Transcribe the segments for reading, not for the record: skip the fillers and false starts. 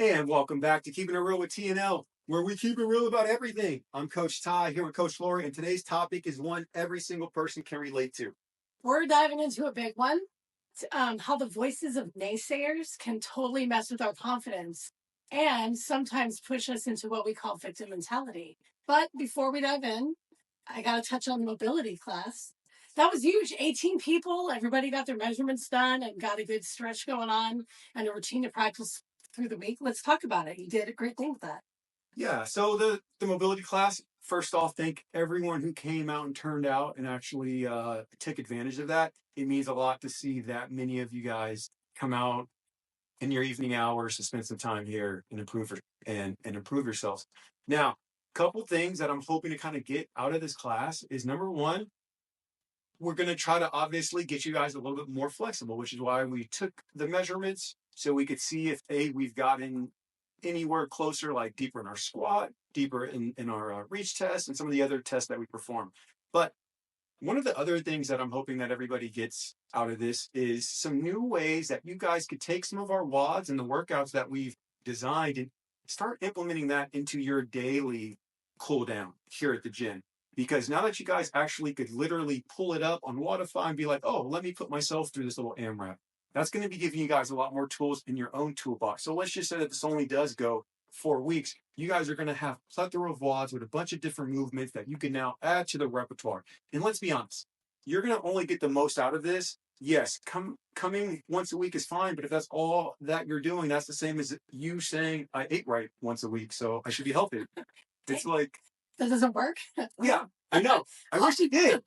And welcome back to Keeping It Real with TNL, where we keep it real about everything. I'm Coach Ty here with Coach Lori, and today's topic is one every single person can relate to. We're diving into a big one, how the voices of naysayers can totally mess with our confidence and sometimes push us into what we call victim mentality. But before we dive in, I got to touch on the mobility class. That was huge. 18 people, everybody got their measurements done and got a good stretch going on and a routine to practice through the week. Let's talk about it. You did a great thing with that. Yeah, so the mobility class, first off, thank everyone who came out and turned out and actually took advantage of that. It means a lot to see that many of you guys come out in your evening hours to spend some time here and improve yourselves. Now, a couple things that I'm hoping to kind of get out of this class is number one, we're going to try to obviously get you guys a little bit more flexible, which is why we took the measurements so we could see if we've gotten anywhere closer, like deeper in our squat, deeper in our reach test, and some of the other tests that we perform. But one of the other things that I'm hoping that everybody gets out of this is some new ways that you guys could take some of our WODs and the workouts that we've designed and start implementing that into your daily cool down here at the gym. Because now that you guys actually could literally pull it up on Wodify and be like, oh, let me put myself through this little AMRAP. That's going to be giving you guys a lot more tools in your own toolbox. So let's just say that this only does go 4 weeks. You guys are going to have a plethora of WODs with a bunch of different movements that you can now add to the repertoire. And let's be honest, you're going to only get the most out of this. Yes, coming once a week is fine, but if that's all that you're doing, that's the same as you saying I ate right once a week, so I should be healthy. It's like, That doesn't work. yeah, I know. I wish it did.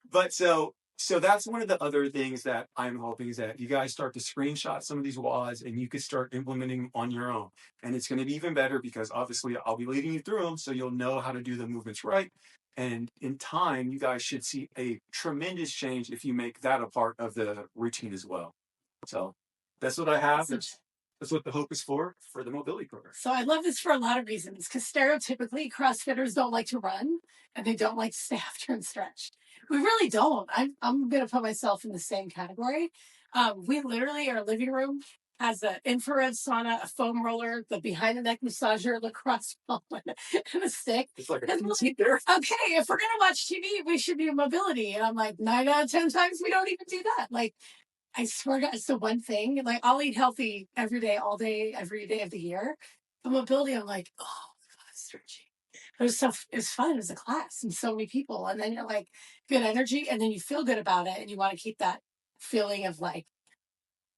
But so that's one of the other things that I'm hoping is that you guys start to screenshot some of these WODs and you could start implementing them on your own. And it's going to be even better because obviously I'll be leading you through them so you'll know how to do the movements right. And in time, you guys should see a tremendous change if you make that a part of the routine as well. So that's what I have. That's what the hope is for the mobility program. So I love this for a lot of reasons because stereotypically CrossFitters don't like to run and they don't like to stay after and stretch. We really don't. I'm going to put myself in the same category. We literally, our living room has an infrared sauna, a foam roller, the behind the neck massager, lacrosse ball, and a stick. It's like a TV there. Okay, if we're going to watch TV, we should be in mobility. And I'm like, 9 out of 10 times we don't even do that. Like, I swear to God, it's the one thing. Like, I'll eat healthy every day, all day, every day of the year. But mobility, I'm like, oh, God, stretching. It was it was fun. It was a class and so many people. And then you're like, good energy. And then you feel good about it. And you want to keep that feeling of like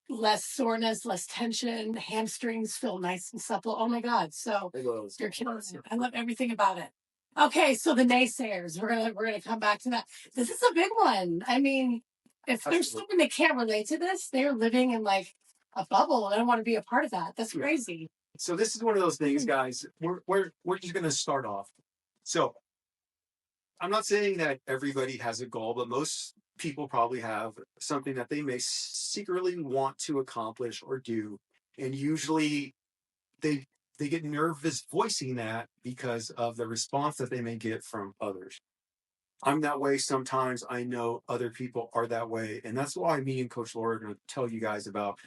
less soreness, less tension. Hamstrings feel nice and supple. Oh my God. So you're killing it. I love everything about it. Okay. So the naysayers, we're gonna come back to that. This is a big one. I mean, if there's someone that can't relate to this, they're living in like a bubble. I don't want to be a part of that. That's crazy. So this is one of those things, guys. We're just going to start off. So I'm not saying that everybody has a goal, but most people probably have something that they may secretly want to accomplish or do, and usually they get nervous voicing that because of the response that they may get from others. I'm that way sometimes. I know other people are that way, and that's why me and Coach Laura are going to tell you guys about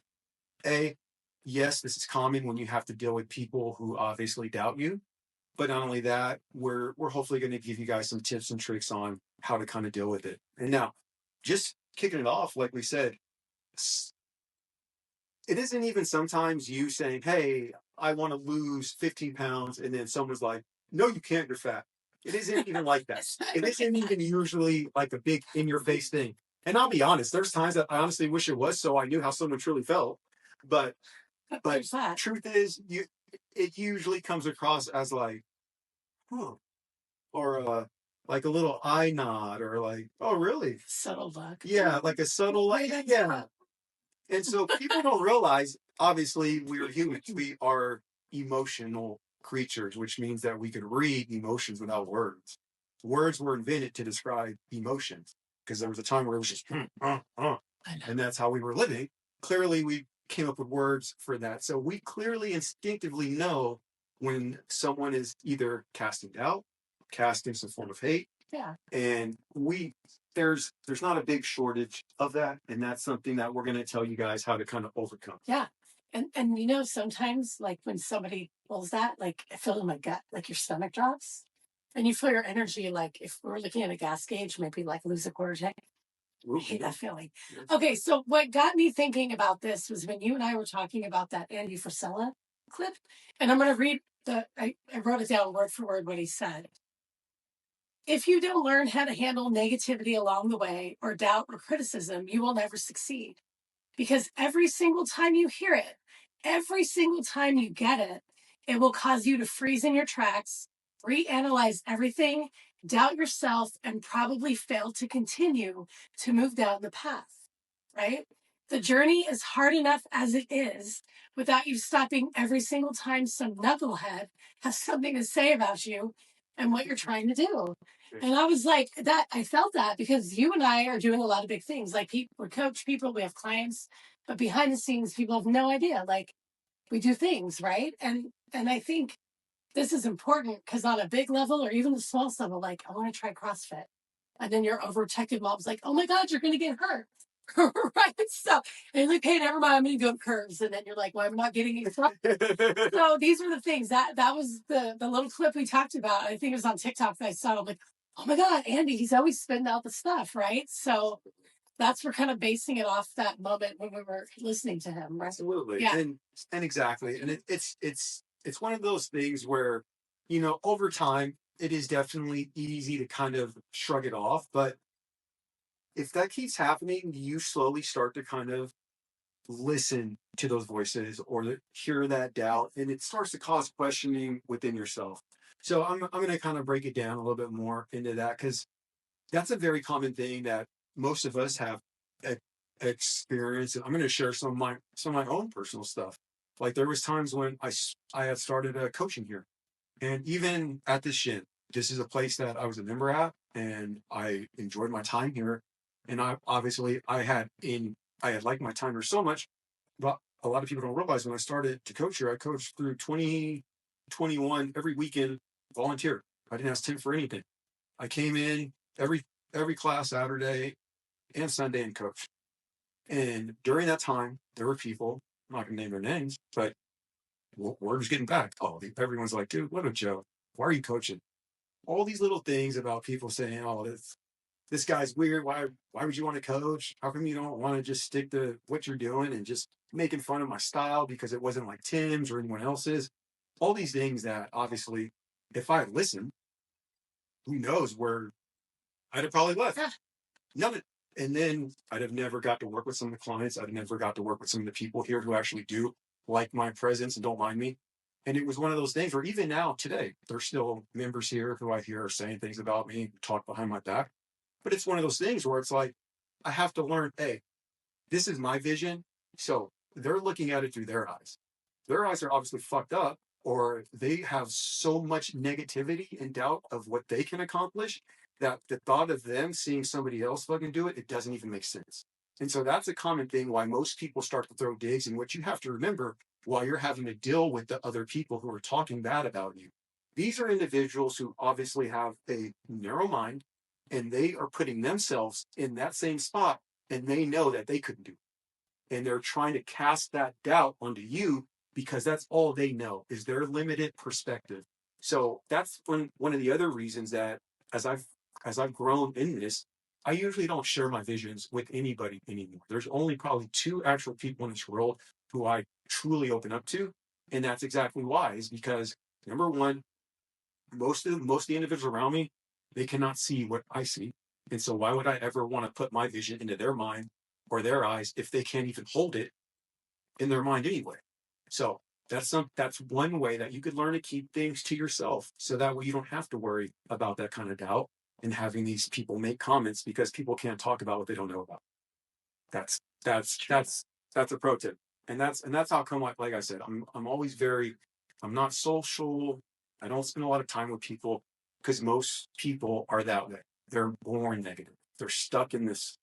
yes, this is common when you have to deal with people who obviously doubt you. But not only that, we're hopefully going to give you guys some tips and tricks on how to kind of deal with it. And now, just kicking it off, like we said, it isn't even sometimes you saying, hey, I want to lose 15 pounds. And then someone's like, no, you can't, you're fat. It isn't even like that. It isn't even usually like a big in your face thing. And I'll be honest, there's times that I honestly wish it was so I knew how someone truly felt. But truth is, it usually comes across as like, huh, or like a little eye nod, or like, oh, really? Subtle look. Yeah, like a subtle, like, yeah. And so people don't realize, obviously, we're humans. We are emotional creatures, which means that we can read emotions without words. Words were invented to describe emotions because there was a time where it was just, and that's how we were living. Clearly, we came up with words for that. So we clearly instinctively know when someone is either casting doubt, casting some form of hate. Yeah. And there's not a big shortage of that. And that's something that we're going to tell you guys how to kind of overcome. Yeah. And you know, sometimes like when somebody pulls that, like I feel in my gut, like your stomach drops. And you feel your energy, like if we're looking at a gas gauge, maybe like lose a quarter tank. I hate that feeling. Okay, so what got me thinking about this was when you and I were talking about that Andy Frisella clip, and I'm going to read I wrote it down word for word what he said. If you don't learn how to handle negativity along the way, or doubt or criticism, you will never succeed. Because every single time you hear it, every single time you get it, it will cause you to freeze in your tracks, reanalyze everything, doubt yourself, and probably fail to continue to move down the path, right? The journey is hard enough as it is without you stopping every single time some knucklehead has something to say about you and what you're trying to do. And I was like, that I felt that because you and I are doing a lot of big things. Like we coach people, we have clients, but behind the scenes, people have no idea. Like we do things, right? And I think this is important because on a big level or even the small level, like I want to try CrossFit. And then your overprotective mom's like, oh my God, you're gonna get hurt. Right. So and you're like, hey, never mind, I'm gonna go curves. And then you're like, well, I'm not getting any. So these were the things that was the little clip we talked about. I think it was on TikTok that I saw. I'm like, oh my God, Andy, he's always spitting out the stuff, right? So that's we're kind of basing it off that moment when we were listening to him, right? Absolutely. Yeah. And exactly. And it's one of those things where, you know, over time it is definitely easy to kind of shrug it off. But if that keeps happening, you slowly start to kind of listen to those voices or hear that doubt, and it starts to cause questioning within yourself. So I'm going to kind of break it down a little bit more into that because that's a very common thing that most of us have experienced. I'm going to share some of my own personal stuff. Like there was times when I had started coaching here, and even at this gym, this is a place that I was a member at, and I enjoyed my time here. And I had liked my time here so much, but a lot of people don't realize when I started to coach here, I coached through 2021 every weekend, volunteer. I didn't ask Tim for anything. I came in every class Saturday and Sunday and coached. And during that time, there were people, I'm not gonna name their names, but word was getting back. Oh, everyone's like, dude, what a joke. Why are you coaching? All these little things about people saying, oh, this guy's weird. Why would you want to coach? How come you don't want to just stick to what you're doing and just making fun of my style because it wasn't like Tim's or anyone else's? All these things that obviously, if I had listened, who knows where I'd have probably left. None of it. And then I'd have never got to work with some of the clients. I'd have never got to work with some of the people here who actually do like my presence and don't mind me. And it was one of those things where even now, today, there's still members here who I hear are saying things about me, talk behind my back. But it's one of those things where it's like, I have to learn, hey, this is my vision. So they're looking at it through their eyes. Their eyes are obviously fucked up, or they have so much negativity and doubt of what they can accomplish that the thought of them seeing somebody else fucking do it, it doesn't even make sense. And so that's a common thing why most people start to throw digs. And what you have to remember while you're having to deal with the other people who are talking bad about you, these are individuals who obviously have a narrow mind and they are putting themselves in that same spot and they know that they couldn't do it. And they're trying to cast that doubt onto you because that's all they know is their limited perspective. So that's one of the other reasons that as I've grown in this, I usually don't share my visions with anybody anymore. There's only probably two actual people in this world who I truly open up to. And that's exactly why, is because number one, most of the individuals around me, they cannot see what I see. And so why would I ever want to put my vision into their mind or their eyes if they can't even hold it in their mind anyway? So that's one way that you could learn to keep things to yourself. So that way you don't have to worry about that kind of doubt and having these people make comments because people can't talk about what they don't know about. That's a pro tip. And that's how come like I said, I'm not social. I don't spend a lot of time with people because most people are that way. They're born negative. They're stuck in this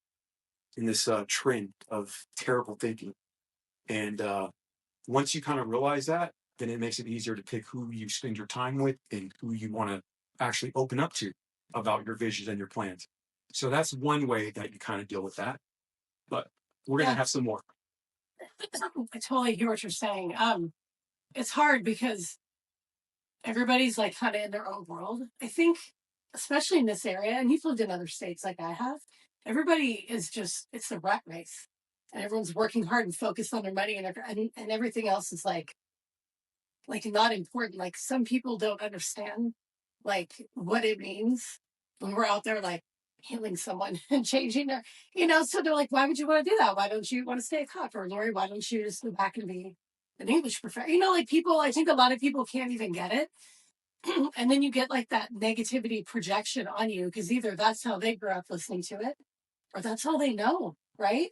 trend of terrible thinking. And once you kind of realize that, then it makes it easier to pick who you spend your time with and who you want to actually open up to about your visions and your plans. So that's one way that you kind of deal with that. But we're going to have some more. I totally hear what you're saying. It's hard because everybody's like kind of in their own world. I think, especially in this area, and you've lived in other states like I have, everybody is just, it's a rat race. And everyone's working hard and focused on their money, and everything else is like not important. Like some people don't understand like what it means when we're out there like healing someone and changing their, so they're like, why would you want to do that? Why don't you want to stay a cop? Or Lori, why don't you just go back and be an English professor? Like people, I think a lot of people can't even get it. And then you get like that negativity projection on you because either that's how they grew up listening to it or that's all they know, right?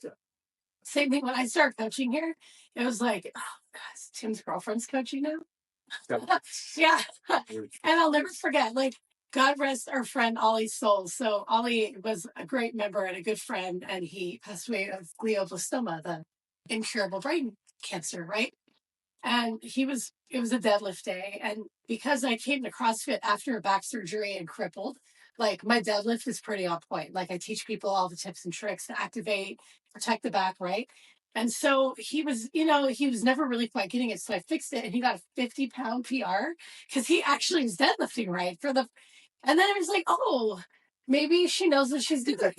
Same thing when I started coaching here. It was like, oh, gosh, Tim's girlfriend's coaching now. Yeah. And I'll never forget, like, God rest our friend Ollie's soul. So Ollie was a great member and a good friend, and he passed away of glioblastoma, the incurable brain cancer, right? And it was a deadlift day. And because I came to CrossFit after a back surgery and crippled, like my deadlift is pretty on point. Like I teach people all the tips and tricks to activate, protect the back, right? And so he was, he was never really quite getting it. So I fixed it and he got a 50-pound PR because he actually was deadlifting right and then I was like, oh, maybe she knows what she's doing. I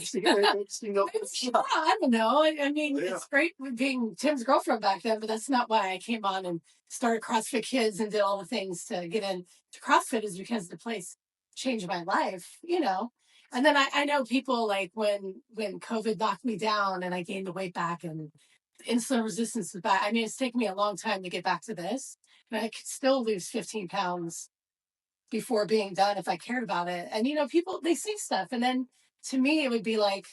don't know. I mean, it's great being Tim's girlfriend back then, but that's not why I came on and started CrossFit Kids and did all the things to get into CrossFit is because the place changed my life. And then I know people like when COVID knocked me down and I gained the weight back and insulin resistance was back. I mean, it's taken me a long time to get back to this, and I could still lose 15 pounds before being done if I cared about it. And people they see stuff, and then to me it would be like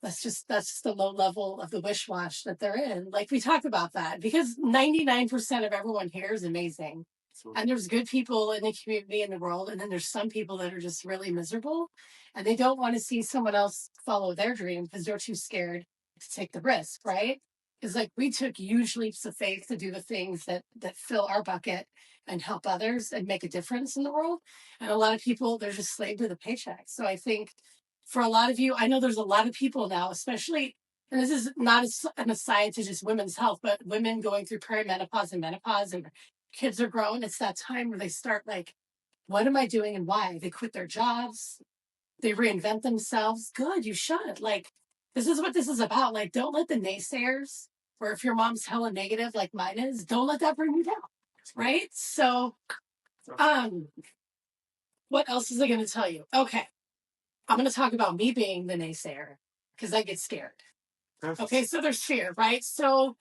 that's just the low level of the wish wash that they're in. Like we talk about that because 99% of everyone here is amazing. And there's good people in the community in the world, and then there's some people that are just really miserable, and they don't want to see someone else follow their dream because they're too scared to take the risk, right? It's like we took huge leaps of faith to do the things that fill our bucket and help others and make a difference in the world. And a lot of people, they're just slave to the paycheck. So I think for a lot of you, I know there's a lot of people now, especially, and this is not an aside to just women's health, but women going through perimenopause and menopause and kids are grown. It's that time where they start like, what am I doing and why? They quit their jobs. They reinvent themselves. Good, you should. Like, this is what this is about. Like, don't let the naysayers, or if your mom's hella negative like mine is, don't let that bring you down. Right? So, what else is I going to tell you? Okay. I'm going to talk about me being the naysayer because I get scared. Okay, so there's fear, right? So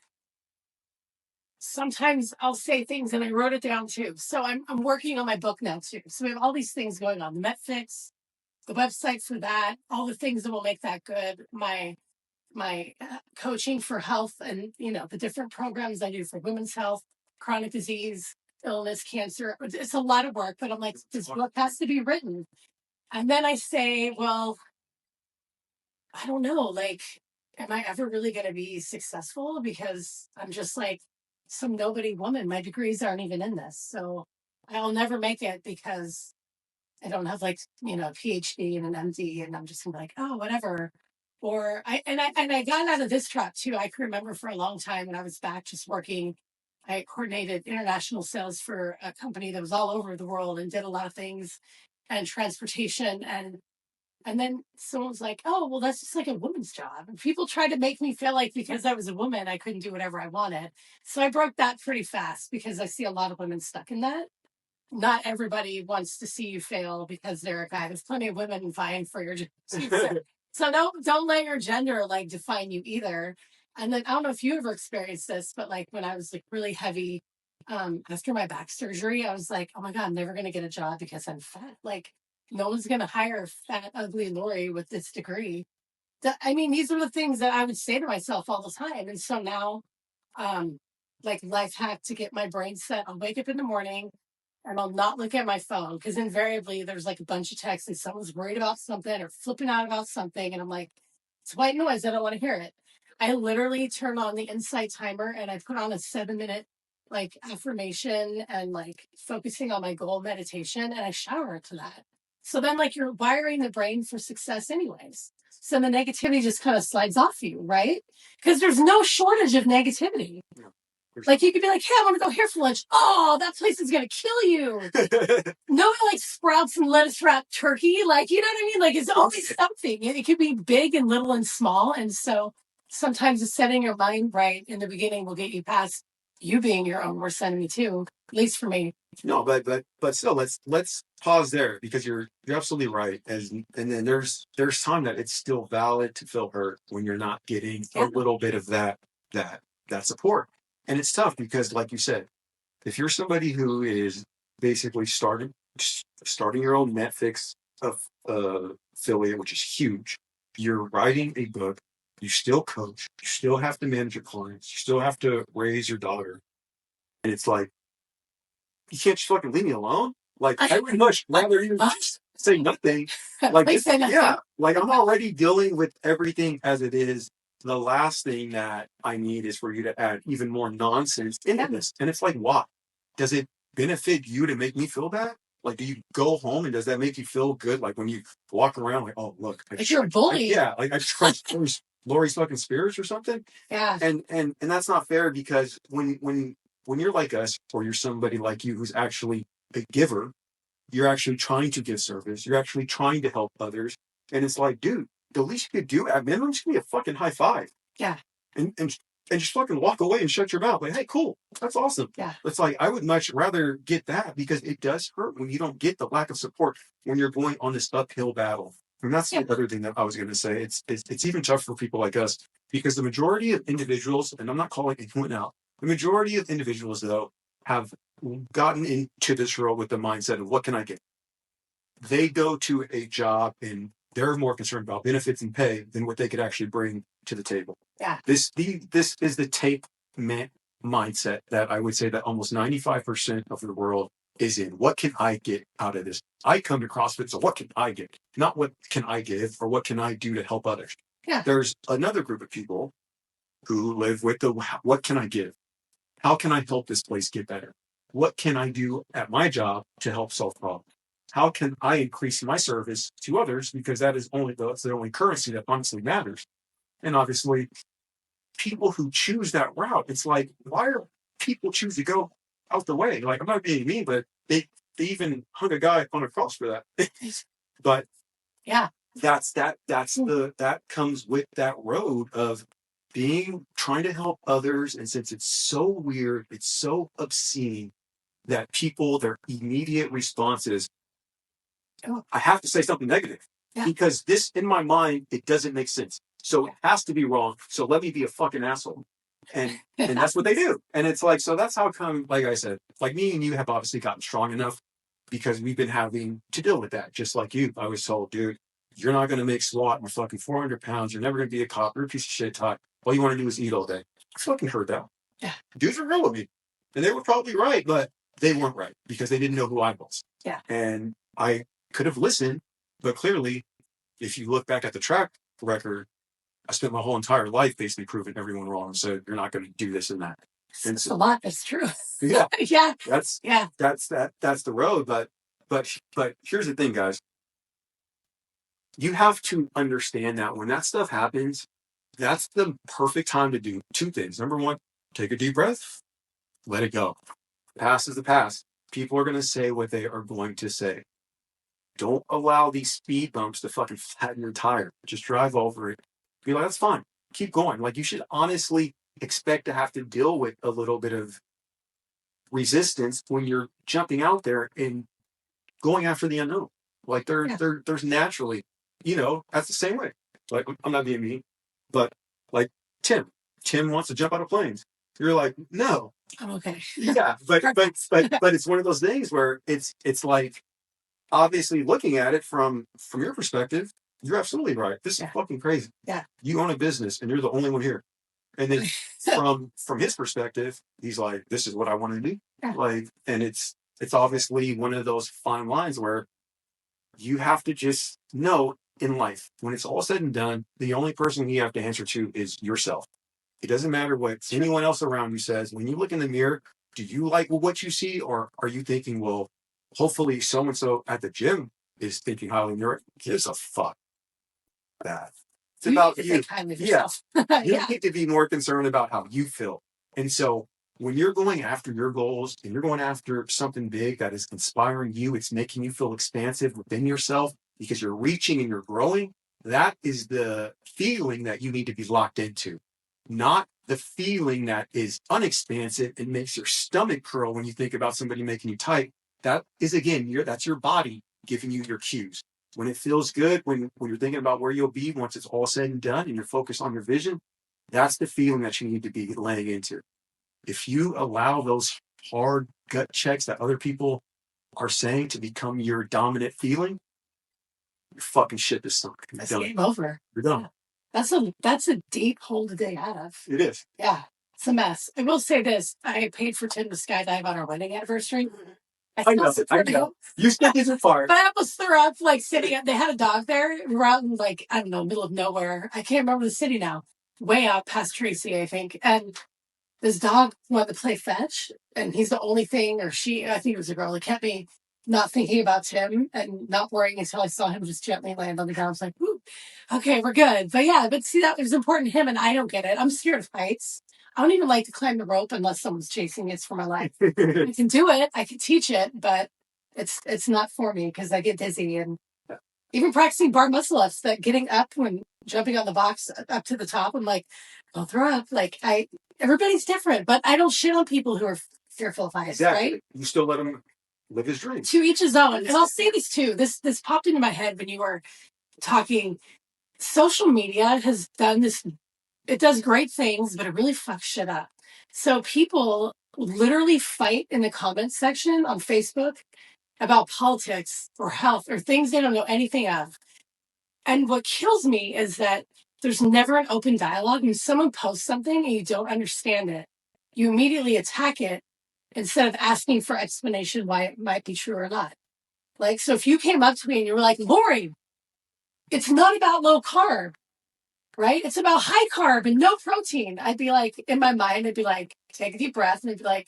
sometimes I'll say things and I wrote it down too. So I'm working on my book now too. So we have all these things going on, the MetFix, the website for that, all the things that will make that good. My coaching for health and, the different programs I do for women's health, chronic disease, illness, cancer. It's a lot of work, but I'm like, this book has to be written. And then I say, well, I don't know, like, am I ever really going to be successful? Because I'm just like some nobody woman. My degrees aren't even in this. So I'll never make it because I don't have like, a PhD and an MD and I'm just gonna be like, oh, whatever. Or I got out of this trap too. I can remember for a long time when I was back just working. I coordinated international sales for a company that was all over the world and did a lot of things and transportation and then someone's like, oh, well, that's just like a woman's job. And people tried to make me feel like because I was a woman, I couldn't do whatever I wanted. So I broke that pretty fast because I see a lot of women stuck in that. Not everybody wants to see you fail because they're a guy. There's plenty of women vying for your job. So don't let your gender like define you either. And then I don't know if you ever experienced this, but like when I was like really heavy after my back surgery, I was like, oh my God, I'm never gonna get a job because I'm fat. Like no one's gonna hire fat, ugly Lori with this degree. I mean, these are the things that I would say to myself all the time. And so now, like life hack to get my brain set. I'll wake up in the morning and I'll not look at my phone because invariably there's like a bunch of texts and someone's worried about something or flipping out about something. And I'm like, it's white noise. I don't want to hear it. I literally turn on the Insight timer and I put on a 7-minute like affirmation and like focusing on my goal meditation and I shower to that. So then like you're wiring the brain for success anyways. So the negativity just kind of slides off you, right? Because there's no shortage of negativity. Like you could be like, hey, I want to go here for lunch. Oh, that place is going to kill you. No, like sprouts and lettuce wrapped turkey. Like, you know what I mean? Like it's always something. It could be big and little and small. And so sometimes just setting your mind right in the beginning will get you past you being your own worst enemy too. At least for me. No, but still, let's pause there because you're absolutely right. And then there's time that it's still valid to feel hurt when you're not getting a little bit of that support. And it's tough because, like you said, if you're somebody who is basically starting your own Netflix affiliate, which is huge, you're writing a book, you still coach, you still have to manage your clients, you still have to raise your daughter, and it's like you can't just fucking leave me alone. Like I would much rather you just say nothing. Like yeah, like I'm already dealing with everything as it is. The last thing that I need is for you to add even more nonsense into this. And it's like, why? Does it benefit you to make me feel bad? Like, do you go home and does that make you feel good? Like when you walk around, like, oh look, like you're a bully. Yeah, like I crushed Lori's fucking spirits or something. Yeah. And that's not fair because when you're like us or you're somebody like you who's actually a giver, you're actually trying to give service, you're actually trying to help others. And it's like, dude, the least you could do at minimum is give me a fucking high five. Yeah. And just fucking walk away and shut your mouth. Like, hey, cool. That's awesome. Yeah. It's like, I would much rather get that because it does hurt when you don't get the lack of support when you're going on this uphill battle. And that's the other thing that I was going to say. It's even tough for people like us because the majority of individuals, and I'm not calling anyone out, the majority of individuals, though, have gotten into this role with the mindset of what can I get? They go to a job and they're more concerned about benefits and pay than what they could actually bring to the table. Yeah. This is the tape mindset that I would say that almost 95% of the world is in. What can I get out of this? I come to CrossFit, so what can I get? Not what can I give or what can I do to help others. Yeah. There's another group of people who live with the what can I give? How can I help this place get better? What can I do at my job to help solve problems? How can I increase my service to others? Because that's the only currency that honestly matters. And obviously, people who choose that route, it's like, why are people choose to go out the way? Like, I'm not being mean, but they even hung a guy on a cross for that. But yeah, that comes with that road of trying to help others. And since it's so weird, it's so obscene that people, their immediate response is, I have to say something negative because this in my mind, it doesn't make sense. So it has to be wrong. So let me be a fucking asshole. And that's what they do. And it's like, so that's how come, like I said, like me and you have obviously gotten strong enough because we've been having to deal with that. Just like you, I was told, dude, you're not going to make squat and fucking 400 pounds. You're never going to be a cop. You're a piece of shit, Todd. All you want to do is eat all day. I fucking heard that. Yeah. Dudes were real with me. And they were probably right, but they weren't right because they didn't know who I was. Yeah. And I could have listened, but clearly, if you look back at the track record, I spent my whole entire life basically proving everyone wrong. So you're not going to do this and that. And it's a lot. That's true. Yeah. Yeah. That's the road. But here's the thing, guys. You have to understand that when that stuff happens, that's the perfect time to do two things. Number one, take a deep breath, let it go. Past is the past. People are going to say what they are going to say. Don't allow these speed bumps to fucking flatten your tire. Just drive over it. Be like, that's fine. Keep going. Like, you should honestly expect to have to deal with a little bit of resistance when you're jumping out there and going after the unknown. Like, there's naturally, that's the same way. Like, I'm not being mean, but like Tim wants to jump out of planes. You're like, no. I'm okay. Yeah, but it's one of those things where it's like, obviously looking at it from your perspective, you're absolutely right. This is fucking crazy. Yeah. You own a business and you're the only one here. And then from his perspective, he's like, this is what I want to do. Yeah. Like, and it's obviously one of those fine lines where you have to just know in life, when it's all said and done, the only person you have to answer to is yourself. It doesn't matter what anyone else around you says. When you look in the mirror, do you like what you see? Or are you thinking, well, hopefully so-and-so at the gym is thinking highly of me? Gives a fuck. that. It's about you. Think kindly of yourself. You need to be more concerned about how you feel. And so when you're going after your goals and you're going after something big that is inspiring you, it's making you feel expansive within yourself because you're reaching and you're growing. That is the feeling that you need to be locked into, not the feeling that is unexpansive and makes your stomach curl when you think about somebody making you tight. That is, again, that's your body giving you your cues. When it feels good, when you're thinking about where you'll be once it's all said and done and you're focused on your vision, that's the feeling that you need to be laying into. If you allow those hard gut checks that other people are saying to become your dominant feeling, your fucking shit is sunk. That's game over. You're done. Yeah. That's a deep hole to dig out of. It is. Yeah. It's a mess. I will say this. I paid for Tim to skydive on our wedding anniversary. I know. You still get it far. But I almost threw up, like, sitting. They had a dog there. We were out in, like, I don't know, middle of nowhere. I can't remember the city now. Way out past Tracy, I think. And this dog wanted to play fetch. And he's the only thing, or she, I think it was a girl, that kept me not thinking about Tim and not worrying until I saw him just gently land on the ground. I was like, whoo, okay, we're good. But yeah, see, that was important to him, and I don't get it. I'm scared of heights. I don't even like to climb the rope unless someone's chasing me. It's for my life. I can do it. I can teach it, but it's not for me because I get dizzy. And even practicing bar muscle ups, that getting up when jumping on the box up to the top, I'm like, I'll throw up. Like, everybody's different, but I don't shit on people who are fearful of heights, right? You still let them live his dream. To each his own. And I'll say this too. This popped into my head when you were talking. Social media has done this. It does great things, but it really fucks shit up. So people literally fight in the comments section on Facebook about politics or health or things they don't know anything of. And what kills me is that there's never an open dialogue. When someone posts something and you don't understand it, you immediately attack it instead of asking for explanation why it might be true or not. Like, so if you came up to me and you were like, Lori, it's not about low carb, right? It's about high carb and no protein. I'd be like, in my mind, I'd be like, take a deep breath and I'd be like,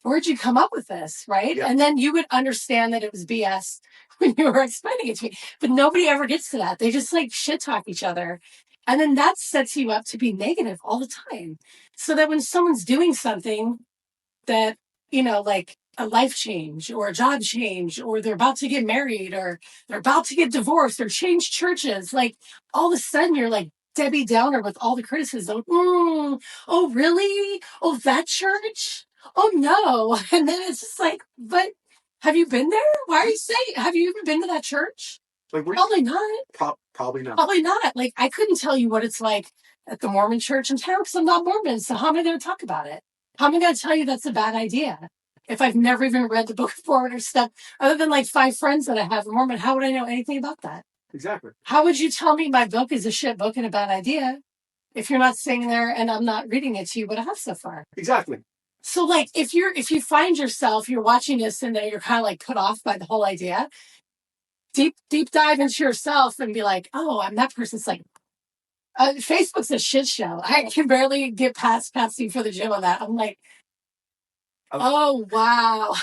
where'd you come up with this, right? Yeah. And then you would understand that it was BS when you were explaining it to me. But nobody ever gets to that. They just like shit talk each other. And then that sets you up to be negative all the time. So that when someone's doing something that, you know, like a life change or a job change, or they're about to get married or they're about to get divorced or change churches, like all of a sudden you're like Debbie Downer with all the criticism. Oh, really? Oh, that church? Oh, no. And then it's just like, but have you been there? Why are you saying, have you even been to that church? Like, probably not. Probably not. Probably not. Like, I couldn't tell you what it's like at the Mormon church in town because I'm not Mormon. So how am I going to talk about it? How am I going to tell you that's a bad idea? If I've never even read the Book of Mormon or stuff, other than like 5 friends that I have in Mormon, how would I know anything about that? Exactly. How would you tell me my book is a shit book and a bad idea if you're not sitting there and I'm not reading it to you what I have so far? Exactly. So like if you find yourself, you're watching this and then you're kind of like put off by the whole idea, deep dive into yourself and be like, oh, I'm that person's like, Facebook's a shit show. I can barely get past passing for the gym on that. I'm like, oh, wow.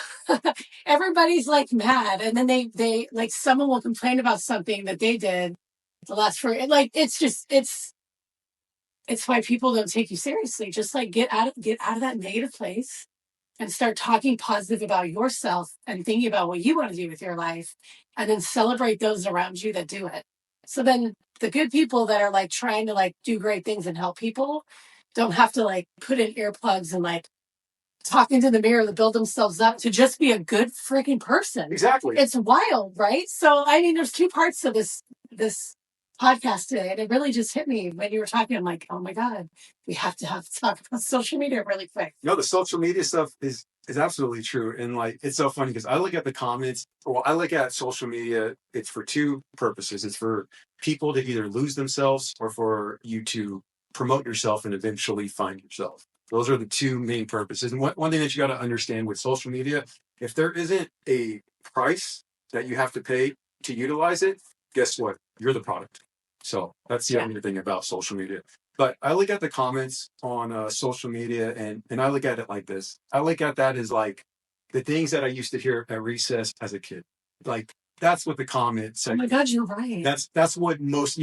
Everybody's like mad. And then they like someone will complain about something that they did the last for like, it's why people don't take you seriously. Just like get out of that negative place and start talking positive about yourself and thinking about what you want to do with your life, and then celebrate those around you that do it. So then the good people that are like trying to like do great things and help people don't have to like put in earplugs and like talk into the mirror to build themselves up to just be a good freaking person. Exactly. It's wild, right? So, I mean, there's 2 parts to this podcast today, and it really just hit me when you were talking. I'm like, oh my God, we have to talk about social media really quick. No, the social media stuff is absolutely true. And like, it's so funny because I look at the comments, well, I look at social media, it's for 2 purposes. It's for people to either lose themselves or for you to promote yourself and eventually find yourself. Those are the 2 main purposes. And one thing that you got to understand with social media, if there isn't a price that you have to pay to utilize it, guess what? You're the product. So that's the other thing about social media. But I look at the comments on social media and I look at it like this. I look at that as like the things that I used to hear at recess as a kid. Like that's what the comment said. Oh my God, you're right. That's what most,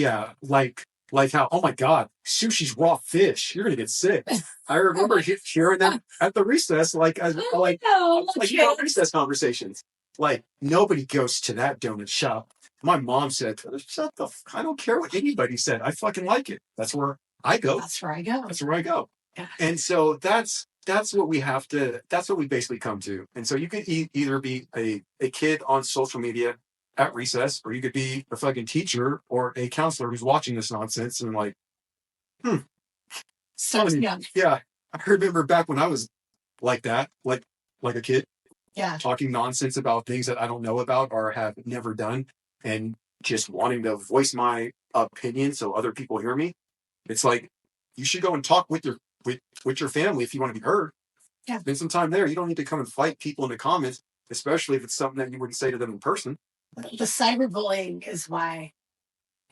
like how, oh my God, sushi's raw fish. You're gonna get sick. I remember hearing them at the recess, recess conversations. Like nobody goes to that donut shop. My mom said, "Shut the. I don't care what anybody said. I fucking like it. That's where I go. That's where I go. That's where I go." Yeah. And so that's what we have to. That's what we basically come to. And so you could either be a kid on social media at recess, or you could be a fucking teacher or a counselor who's watching this nonsense and like, So young. Yeah, I remember back when I was like that, like a kid, yeah, talking nonsense about things that I don't know about or have never done, and just wanting to voice my opinion so other people hear me. It's like you should go and talk with your family if you want to be heard. Yeah, spend some time there. You don't need to come and fight people in the comments, especially if it's something that you wouldn't say to them in person. The cyberbullying is why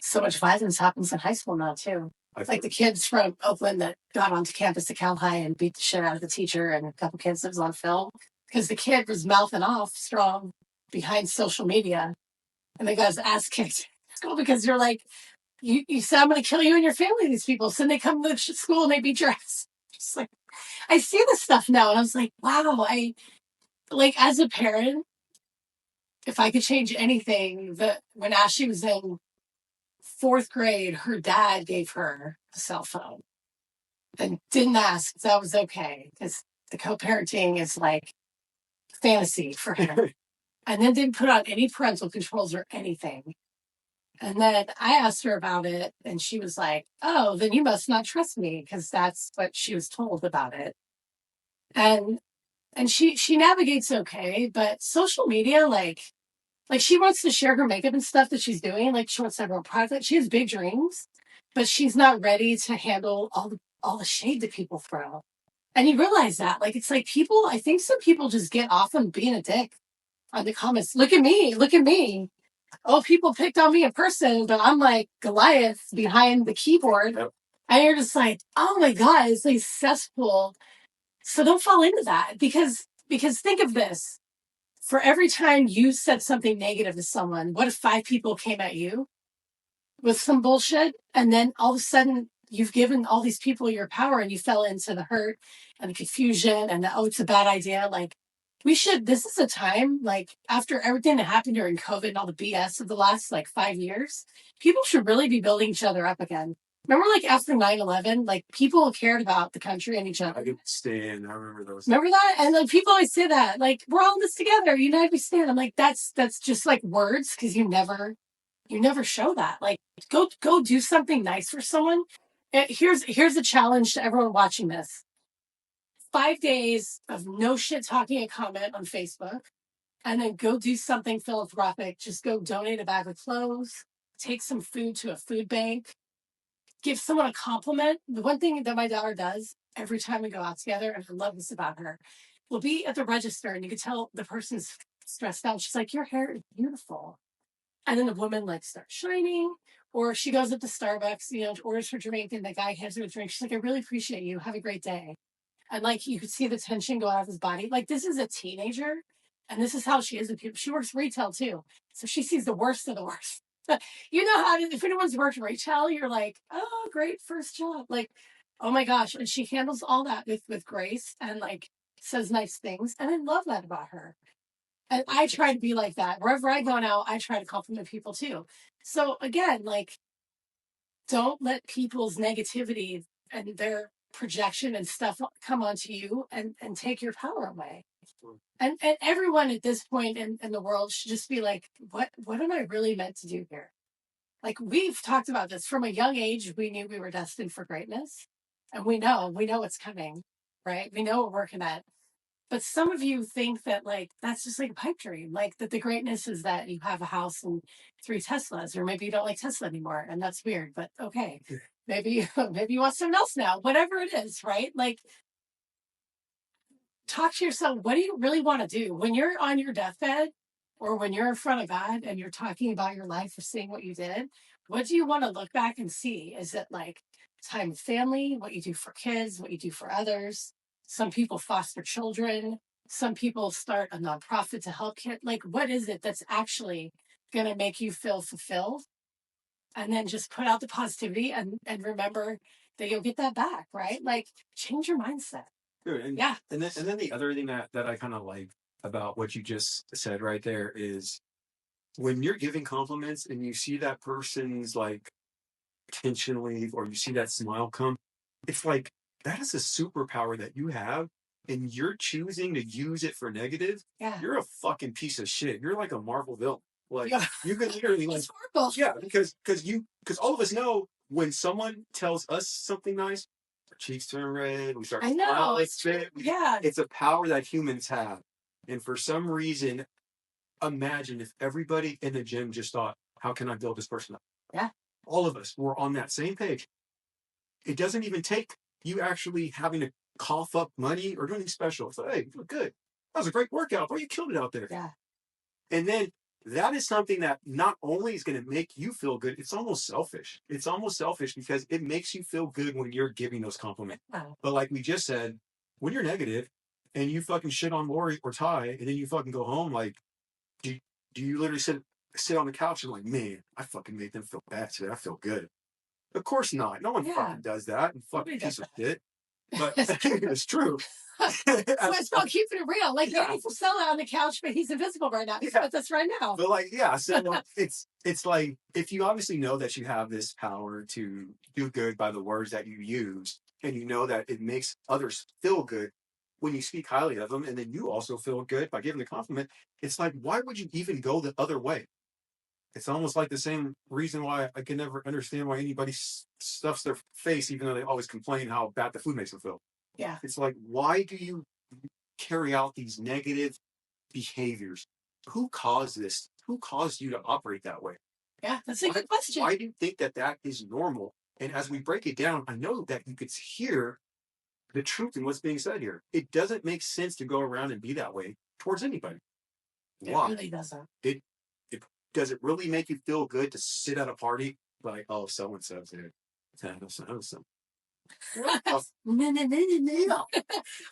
so much violence happens in high school now too. Like the kids from Oakland that got onto campus at Cal High and beat the shit out of the teacher, and a couple kids that was on film because the kid was mouthing off strong behind social media, and they got his ass kicked at school because you're like, you said I'm going to kill you and your family. These people, so then they come to school and they beat your ass. Just like I see this stuff now, and I was like, wow, I like as a parent, if I could change anything, that when Ashley was in 4th grade, her dad gave her a cell phone and didn't ask if that was okay because the co-parenting is like fantasy for him. And then didn't put on any parental controls or anything. And then I asked her about it, and she was like, oh, then you must not trust me, because that's what she was told about it. And she navigates okay, but social media, like she wants to share her makeup and stuff that she's doing. Like she wants to have her product. She has big dreams, but she's not ready to handle all the shade that people throw. And you realize that, like, it's like people, I think some people just get off on being a dick on the comments. Look at me. Look at me. Oh, people picked on me in person, but I'm like Goliath behind the keyboard. Yep. And you're just like, oh my God, it's like cesspool. So don't fall into that because think of this. For every time you said something negative to someone, what if 5 people came at you with some bullshit? And then all of a sudden you've given all these people your power and you fell into the hurt and the confusion and the, oh, it's a bad idea. Like this is a time, like after everything that happened during COVID and all the BS of the last like 5 years, people should really be building each other up again. Remember, like after 9/11, like people cared about the country and each other. I remember those. Remember that? And like people always say that, like we're all in this together, united we stand. I'm like, that's just like words because you never show that. Like go do something nice for someone. Here's a challenge to everyone watching this. 5 days of no shit talking a comment on Facebook, and then go do something philanthropic. Just go donate a bag of clothes, take some food to a food bank, give someone a compliment. The one thing that my daughter does every time we go out together, and I love this about her, we'll be at the register and you can tell the person's stressed out. She's like, your hair is beautiful. And then the woman like starts shining, or she goes up to Starbucks, orders her drink, and the guy hands her a drink. She's like, I really appreciate you. Have a great day. And like you could see the tension go out of his body. Like this is a teenager, and this is how she is with people. She works retail too, so she sees the worst of the worst. You know how if anyone's worked retail, you're like, oh, great first job. Like, oh my gosh. And she handles all that with grace and like says nice things. And I love that about her. And I try to be like that. Wherever I go now, I try to compliment people too. So again, like, don't let people's negativity and their projection and stuff come onto you and take your power away. And everyone at this point in the world should just be like, what am I really meant to do here? Like we've talked about this from a young age. We knew we were destined for greatness, and we know what's coming, right? We know what we're working at. But some of you think that like that's just like a pipe dream, like that the greatness is that you have a house and 3 Teslas, or maybe you don't like Tesla anymore, and that's weird. But okay, maybe you want something else now. Whatever it is, right? Like, talk to yourself. What do you really want to do when you're on your deathbed, or when you're in front of God and you're talking about your life or seeing what you did? What do you want to look back and see? Is it like time with family, what you do for kids, what you do for others? Some people foster children. Some people start a nonprofit to help kids. Like, what is it that's actually going to make you feel fulfilled. And then just put out the positivity and remember that you'll get that back, right? Like, change your mindset. Dude, and, yeah. And then the other thing that I kind of like about what you just said right there is when you're giving compliments and you see that person's like intentionally, or you see that smile come, it's like that is a superpower that you have, and you're choosing to use it for negative. Yeah. You're a fucking piece of shit. You're like a Marvel villain. Like yeah. you can literally like, yeah, because all of us know when someone tells us something nice, our cheeks turn red, we start smiling. Yeah. It's a power that humans have. And for some reason, imagine if everybody in the gym just thought, how can I build this person up? Yeah. All of us were on that same page. It doesn't even take you actually having to cough up money or do anything special. It's like, hey, you look good. That was a great workout. Bro, you killed it out there. Yeah. And then that is something that not only is going to make you feel good, it's almost selfish. It's almost selfish because it makes you feel good when you're giving those compliments. Wow. But like we just said, when you're negative and you fucking shit on Lori or Ty, and then you fucking go home, like, do you literally sit on the couch and like, man, I fucking made them feel bad today. I feel good. Of course not. No one fucking does that. And fucking piece of shit. But it's true. So it's about keeping it real. Like, yeah, he's still on the couch, but he's invisible right now. He's with us right now. But like, yeah, so it's like, if you obviously know that you have this power to do good by the words that you use, and you know that it makes others feel good when you speak highly of them, and then you also feel good by giving the compliment, it's like, why would you even go the other way? It's almost like the same reason why I can never understand why anybody stuffs their face, even though they always complain how bad the food makes them feel. Yeah. It's like, why do you carry out these negative behaviors? Who caused this? Who caused you to operate that way? Yeah, that's a good question. Why do you think that is normal? And as we break it down, I know that you could hear the truth in what's being said here. It doesn't make sense to go around and be that way towards anybody. Why? It really doesn't. Does it really make you feel good to sit at a party like, oh, so and so's here? No.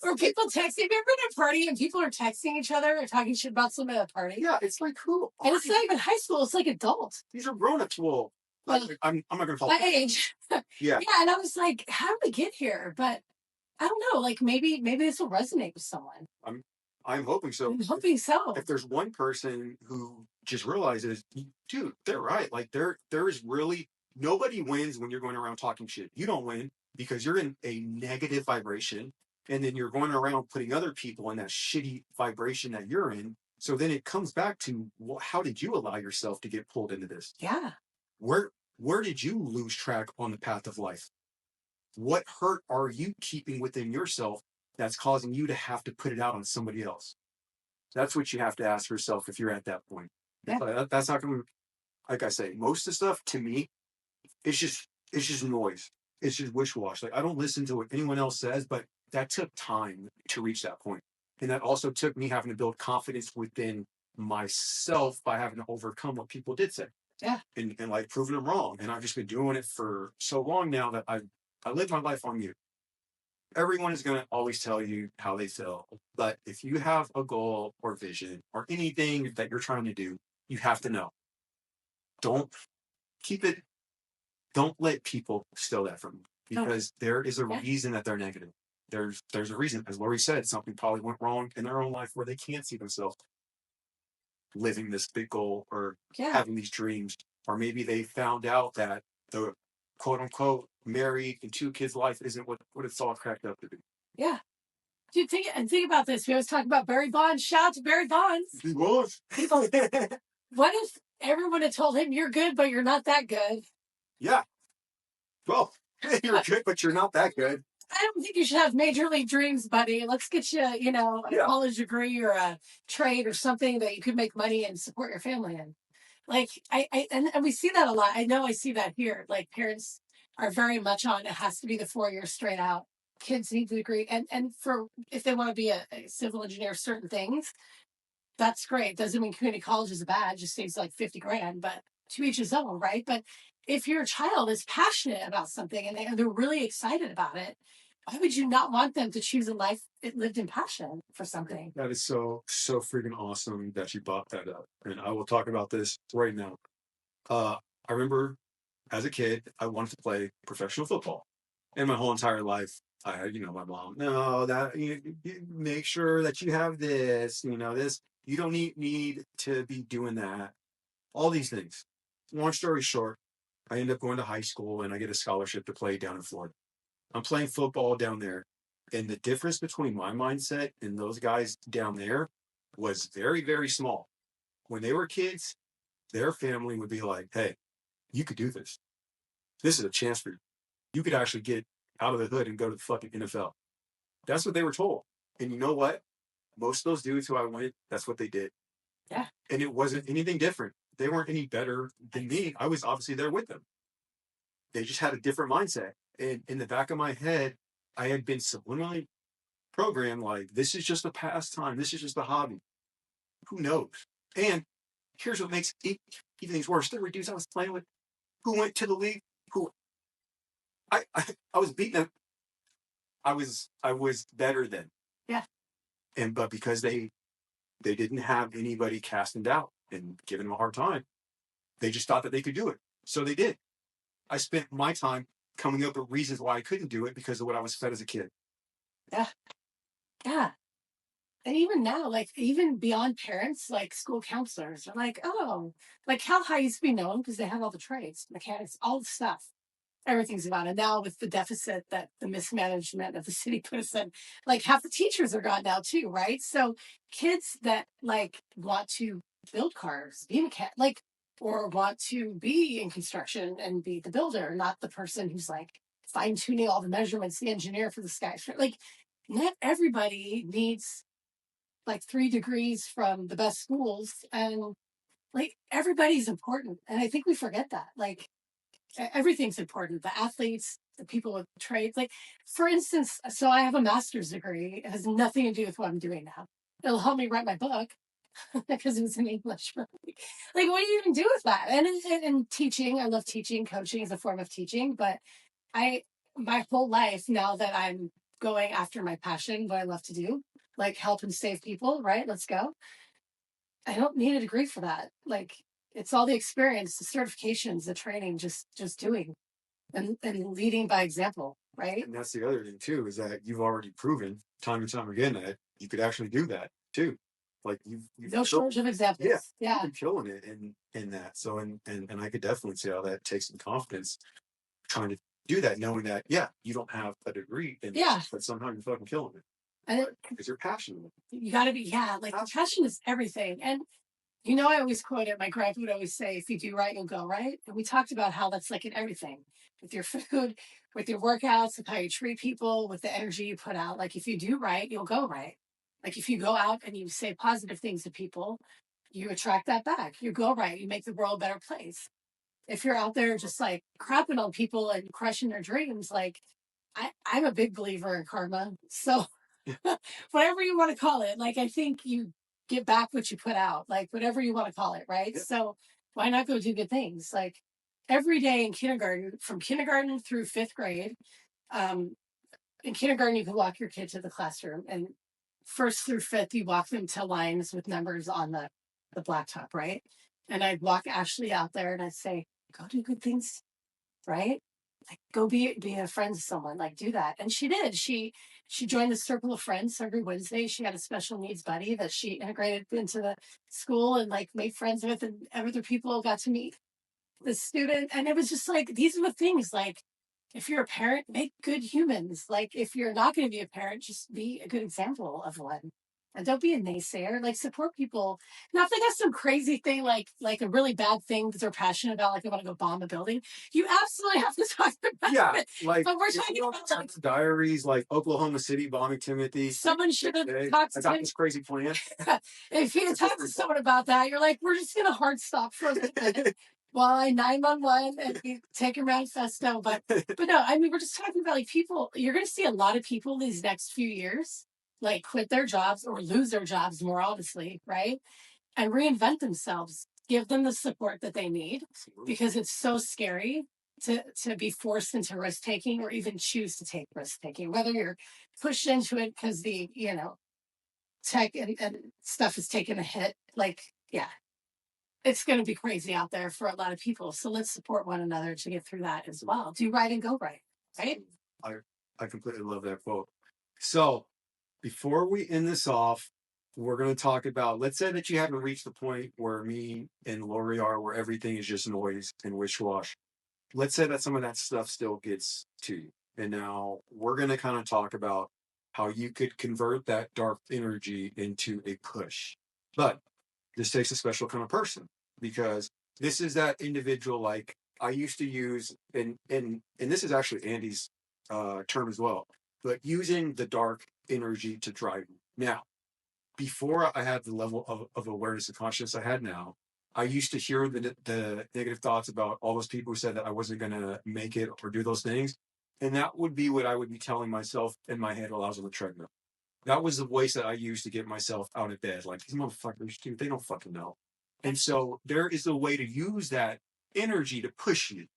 Or people texting. Have you ever been at a party and people are texting each other or talking shit about somebody at a party? Yeah, it's like, who? And it's not even high school. It's like adults. These are grown-ups. Well, I'm not going to talk. My age. Yeah. Yeah, and I was like, how did we get here? But I don't know. Like, maybe this will resonate with someone. I'm hoping so. I'm hoping so. If there's one person who just realizes, dude, they're right. Like, there is really nobody wins when you're going around talking shit. You don't win because you're in a negative vibration, and then you're going around putting other people in that shitty vibration that you're in. So then it comes back to, well, how did you allow yourself to get pulled into this? Yeah. Where did you lose track on the path of life? What hurt are you keeping within yourself that's causing you to have to put it out on somebody else? That's what you have to ask yourself if you're at that point. Yeah. That's not going to, like I say, most of the stuff to me, it's just noise. It's just wish-wash. Like, I don't listen to what anyone else says, but that took time to reach that point. And that also took me having to build confidence within myself by having to overcome what people did say. Yeah. And like proving them wrong. And I've just been doing it for so long now that I live my life on mute. Everyone is going to always tell you how they feel. But if you have a goal or vision or anything that you're trying to do, you have to know. Don't let people steal that from you, because there is a reason that they're negative. There's a reason. As Lori said, something probably went wrong in their own life where they can't see themselves living this big goal or having these dreams. Or maybe they found out that the quote unquote married and 2 kids life isn't what it's all cracked up to be. Yeah. Dude, think about this. We always talk about Barry Bonds. Shout out to Barry Bonds. He was. What if everyone had told him, you're good, but you're not that good? Yeah. Well, you're good, but you're not that good. I don't think you should have major league dreams, buddy. Let's get you, a college degree or a trade or something that you could make money and support your family in. Like, and we see that a lot. I know I see that here. Like, parents are very much on, it has to be the 4 years straight out. Kids need the degree. And for, if they want to be a civil engineer, certain things, that's great. Doesn't mean community college is bad. Just saves like $50,000, but to each his own, right? But if your child is passionate about something and they're really excited about it, why would you not want them to choose a life it lived in passion for something? That is so freaking awesome that you brought that up. And I will talk about this right now. I remember as a kid, I wanted to play professional football. And my whole entire life, I had, my mom, no, that you make sure that you have this, this. You don't need to be doing that. All these things. Long story short, I end up going to high school and I get a scholarship to play down in Florida. I'm playing football down there. And the difference between my mindset and those guys down there was very, very small. When they were kids, their family would be like, hey, you could do this. This is a chance for you. You could actually get out of the hood and go to the fucking NFL. That's what they were told. And you know what? Most of those dudes who I went, that's what they did. Yeah. And it wasn't anything different. They weren't any better than me. I was obviously there with them. They just had a different mindset. And in the back of my head, I had been subliminally programmed like, this is just a pastime. This is just a hobby. Who knows? And here's what makes it even things worse. There were dudes I was playing with who went to the league, who I was beating them. I was better than. Yeah. But because they didn't have anybody casting doubt and giving them a hard time, they just thought that they could do it. So they did. I spent my time coming up with reasons why I couldn't do it because of what I was fed as a kid. Yeah. Yeah. And even now, like even beyond parents, like school counselors are like, oh, like Cal High used to be known because they have all the trades, mechanics, all the stuff. Everything's about it. Now with the deficit that the mismanagement of the city put us in, like half the teachers are gone now too, right? So kids that like want to build cars, be mechanic, like, or want to be in construction and be the builder, not the person who's like fine tuning all the measurements, the engineer for the skyscraper. Like, not everybody needs like 3 degrees from the best schools, and like everybody's important. And I think we forget that. Like, everything's important. The athletes, the people with trades. Like, for instance, so I have a master's degree. It has nothing to do with what I'm doing now. It'll help me write my book because it was in English. Like, what do you even do with that? And teaching, I love teaching. Coaching is a form of teaching. But my whole life, now that I'm going after my passion, what I love to do, like help and save people, right? Let's go. I don't need a degree for that. Like, it's all the experience, the certifications, the training, just doing and leading by example, right? And that's the other thing too, is that you've already proven time and time again that you could actually do that too. Like you've no shortage of examples. Yeah. You've been killing it in that. So and I could definitely see how that takes some confidence trying to do that, knowing that you don't have a degree in this, but somehow you're fucking killing it. And because you're passionate. You gotta be, like passion is everything. And I always quote it. My grandpa would always say, if you do right, you'll go right. And we talked about how that's like in everything, with your food, with your workouts, with how you treat people, with the energy you put out. Like, if you do right, you'll go right. Like, if you go out and you say positive things to people, you attract that back. You go right. You make the world a better place. If you're out there just like crapping on people and crushing their dreams, like I'm a big believer in karma. So whatever you want to call it, like I think you get back what you put out, like whatever you want to call it, right? Yep. So why not go do good things? Like every day in kindergarten, from kindergarten through 5th grade, in kindergarten you can walk your kid to the classroom, and 1st through 5th you walk them to lines with numbers on the blacktop, right? And I'd walk Ashley out there and I'd say, go do good things, right? Like, go be a friend to someone, like do that. And she did. She joined the circle of friends. So every Wednesday she had a special needs buddy that she integrated into the school and like made friends with, and other people got to meet the student. And it was just like, these are the things, like if you're a parent, make good humans. Like if you're not going to be a parent, just be a good example of one. And don't be a naysayer. Like, support people. Now, if they got some crazy thing, like a really bad thing that they're passionate about, like they want to go bomb a building, you absolutely have to talk about it. Like, but we're talking about like, diaries, like Oklahoma City bombing Timothy. Someone should have talked to this crazy plan. If you had talked to someone about that, you're like, we're just gonna hard stop for a minute. While I 911 and you take a manifesto, but no, I mean, we're just talking about like people. You're going to see a lot of people these next few years like quit their jobs or lose their jobs, more honestly, right? And reinvent themselves. Give them the support that they need, because it's so scary to be forced into risk taking or even choose to take risk taking, whether you're pushed into it because the, tech and stuff is taking a hit. Like, yeah, it's going to be crazy out there for a lot of people. So let's support one another to get through that as well. Do right and go right. Right. I completely love that quote. So before we end this off, we're going to talk about, let's say that you haven't reached the point where me and Lori are, where everything is just noise and wish-wash. Let's say that some of that stuff still gets to you. And now we're going to kind of talk about how you could convert that dark energy into a push. But this takes a special kind of person, because this is that individual, like I used to use, and this is actually Andy's term as well, but using the dark energy to drive me. Now, before I had the level of awareness and consciousness I had now, I used to hear the negative thoughts about all those people who said that I wasn't going to make it or do those things. And that would be what I would be telling myself in my head while I was on the treadmill. That was the voice that I used to get myself out of bed. Like, these motherfuckers, dude, they don't fucking know. And so there is a way to use that energy to push you,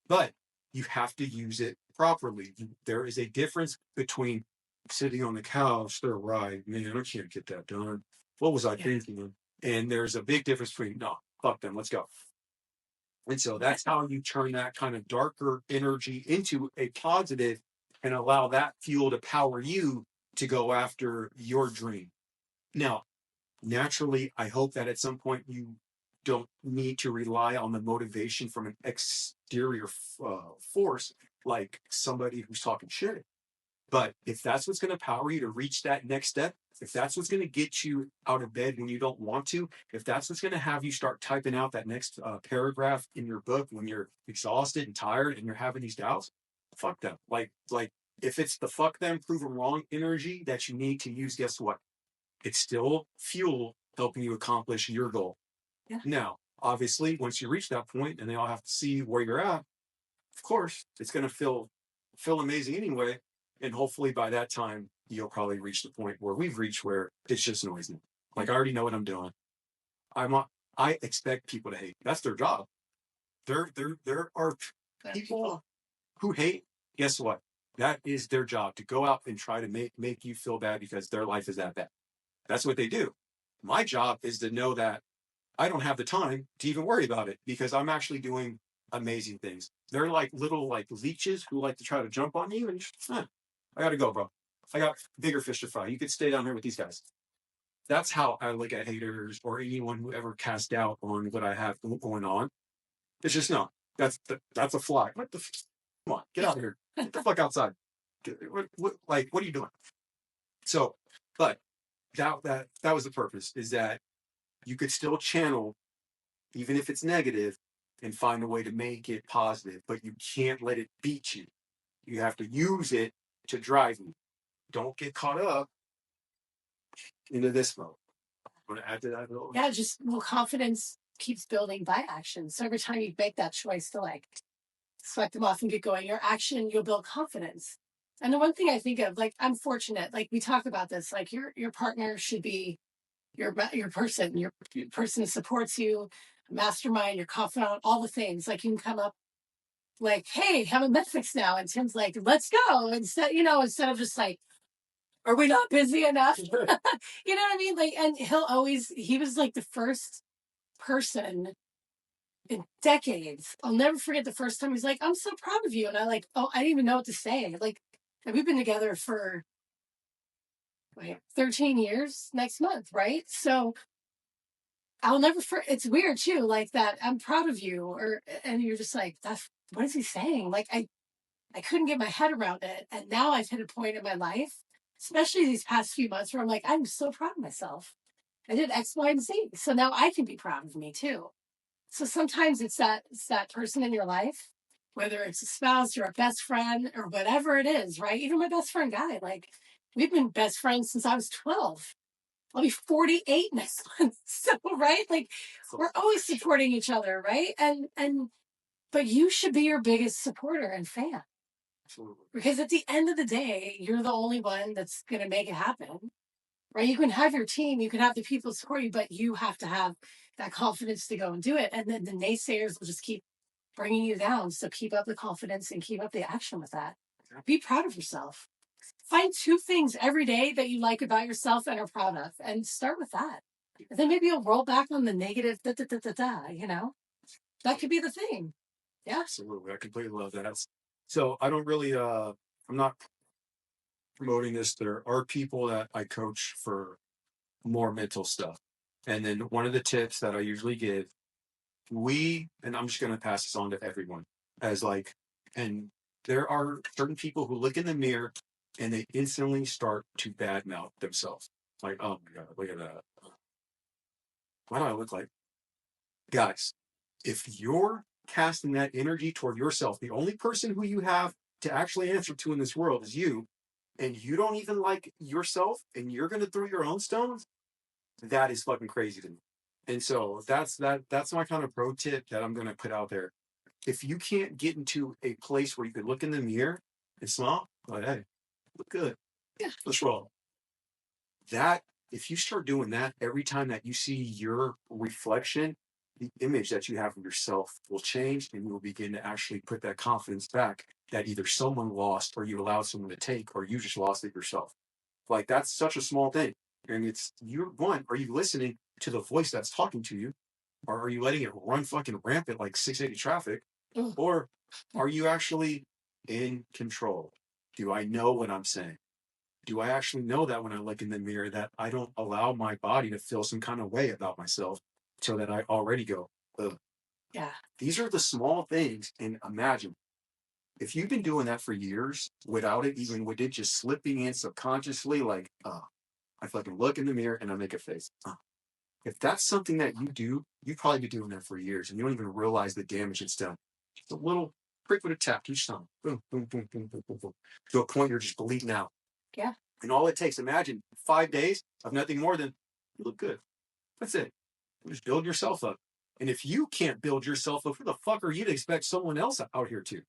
but you have to use it properly. There is a difference between sitting on the couch, they're right, man, I can't get that done. What was I thinking? And there's a big difference between, no, fuck them, let's go. And so that's how you turn that kind of darker energy into a positive and allow that fuel to power you to go after your dream. Now, naturally, I hope that at some point you don't need to rely on the motivation from an exterior force, like somebody who's talking shit. But if that's what's going to power you to reach that next step, if that's what's going to get you out of bed when you don't want to, if that's what's going to have you start typing out that next paragraph in your book when you're exhausted and tired and you're having these doubts, fuck them. Like if it's the fuck them, prove them wrong energy that you need to use, guess what? It's still fuel helping you accomplish your goal. Yeah. Now, obviously, once you reach that point and they all have to see where you're at, of course, it's going to feel amazing anyway. And hopefully by that time, you'll probably reach the point where we've reached where it's just noisy. Like, I already know what I'm doing. I expect people to hate. That's their job. There are people who hate. Guess what? That is their job, to go out and try to make you feel bad because their life is that bad. That's what they do. My job is to know that I don't have the time to even worry about it because I'm actually doing amazing things. They're like little leeches who like to try to jump on you, and I gotta go, bro. I got bigger fish to fry. You could stay down here with these guys. That's how I look at haters or anyone who ever cast doubt on what I have going on. It's just, no, that's a fly. What the? Come on, get out of here. Get the fuck outside. What are you doing? So, but that was the purpose, is that you could still channel, even if it's negative, and find a way to make it positive, but you can't let it beat you. You have to use it to drive you. Don't get caught up into this mode. I'm going to add to that a little. Yeah, confidence keeps building by action. So every time you make that choice to swipe them off and get going, your action, you'll build confidence. And the one thing I think of, I'm fortunate, we talk about this, your partner should be your person who supports you, mastermind, your confidant, all the things. You can come up hey, have a Netflix now. And Tim's let's go. Instead of just are we not busy enough? You know what I mean? And he was the first person in decades. I'll never forget the first time he's I'm so proud of you. And I didn't even know what to say. And we've been together for 13 years next month, right? So I'll never forget. It's weird too, that I'm proud of you, and you're just that's, what is he saying? I couldn't get my head around it. And now I've hit a point in my life, especially these past few months, where I'm I'm so proud of myself. I did X, Y, and Z. So now I can be proud of me too. So sometimes it's that person in your life, whether it's a spouse or a best friend or whatever it is, right? Even my best friend Guy, we've been best friends since I was 12. I'll be 48 next month. So, right? We're always supporting each other, right? But you should be your biggest supporter and fan. Absolutely. Because at the end of the day, you're the only one that's going to make it happen, right? You can have your team, you can have the people support you, but you have to have that confidence to go and do it. And then the naysayers will just keep bringing you down. So keep up the confidence and keep up the action with that. Be proud of yourself. Find 2 things every day that you like about yourself and are proud of, and start with that. And then maybe you'll roll back on the negative, you know? That could be the thing. Yeah. Absolutely. I completely love that. So I don't really, I'm not promoting this. There are people that I coach for more mental stuff. And then one of the tips that I usually give, and I'm just going to pass this on to everyone as like, and there are certain people who look in the mirror and they instantly start to badmouth themselves. Like, oh my God, look at that. Why do I look like? Guys, if you're casting that energy toward yourself, the only person who you have to actually answer to in this world is you, and you don't even like yourself, and you're going to throw your own stones, that is fucking crazy to me. And so that's my kind of pro tip that I'm going to put out there. If you can't get into a place where you can look in the mirror and smile, like, hey, look good. Yeah. Let's roll. That, if you start doing that every time that you see your reflection, the image that you have of yourself will change, and you will begin to actually put that confidence back that either someone lost or you allowed someone to take, or you just lost it yourself. Like, that's such a small thing. And it's, are you listening to the voice that's talking to you? Or are you letting it run fucking rampant like 680 traffic? Or are you actually in control? Do I know what I'm saying? Do I actually know that when I look in the mirror that I don't allow my body to feel some kind of way about myself so that I already go, ugh. Yeah. These are the small things. And imagine if you've been doing that for years without it, even with it just slipping in subconsciously, like, I fucking look in the mirror and I make a face. If that's something that you do, you'd probably be doing that for years and you don't even realize the damage it's done. Just a little prick with a tap each time. Boom, boom, boom, boom, boom, boom, boom. To a point you're just bleeding out. Yeah. And all it takes, imagine 5 days of nothing more than you look good. That's it. You just build yourself up. And if you can't build yourself up, who the fuck are you to expect someone else out here to?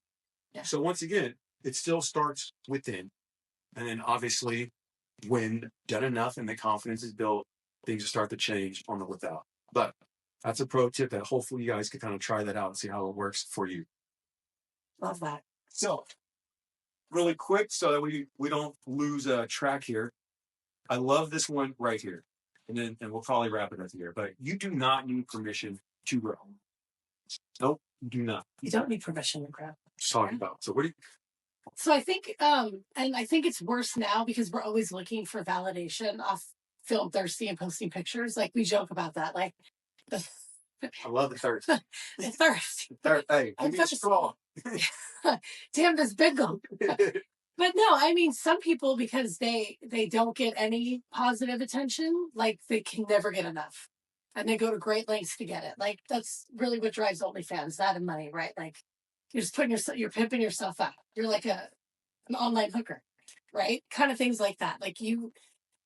Yeah. So once again, it still starts within. And then obviously, when done enough and the confidence is built, things will start to change on the without. But that's a pro tip that hopefully you guys can kind of try that out and see how it works for you. Love that. So, really quick, so that we don't lose track here. I love this one right here, and we'll probably wrap it up here. But you do not need permission to grow. Nope, you do not. You don't need permission to grow. Just talking about. So what do you? So I think, and I think it's worse now because we're always looking for validation off film thirsty and posting pictures. Like we joke about that. Like I love the thirst. the thirst. Hey, give me a straw. Damn this big gulp. But no, I mean, some people, because they don't get any positive attention, like they can never get enough. And they go to great lengths to get it. Like that's really what drives OnlyFans, that and money, right? Like you're just putting yourself, you're pimping yourself up. You're like an online hooker, right? Kind of things like that. Like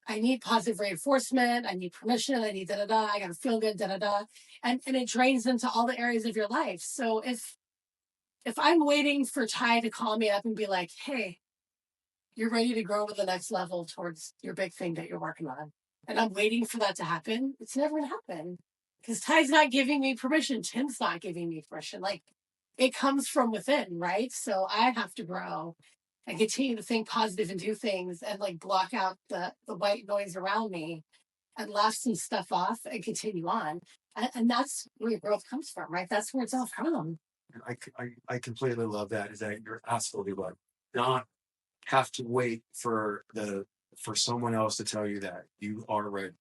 I need positive reinforcement. I need permission. I need da-da-da. I got to feel good, da-da-da. And it drains into all the areas of your life. So if I'm waiting for Ty to call me up and be like, hey, you're ready to grow to the next level towards your big thing that you're working on, and I'm waiting for that to happen, it's never going to happen because Ty's not giving me permission. Tim's not giving me permission. Like it comes from within, right? So I have to grow and continue to think positive and do things and like block out the white noise around me and laugh some stuff off and continue on. And that's where growth comes from, right? That's where it's all from. I completely love that. Is that you're absolutely right. Not have to wait for someone else to tell you that you are ready.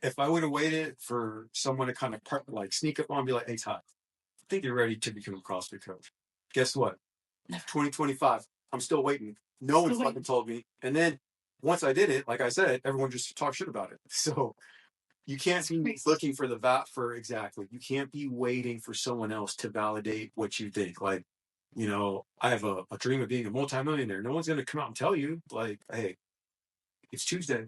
If I would have waited for someone to kind of like sneak up on and be like, hey Ty, I think you're ready to become a CrossFit coach. Guess what? 2025. I'm still waiting. No one fucking told me. And then once I did it, like I said, everyone just talked shit about it. So you can't be looking for exactly. You can't be waiting for someone else to validate what you think. Like, I have a dream of being a multimillionaire. No one's going to come out and tell you, like, hey, it's Tuesday.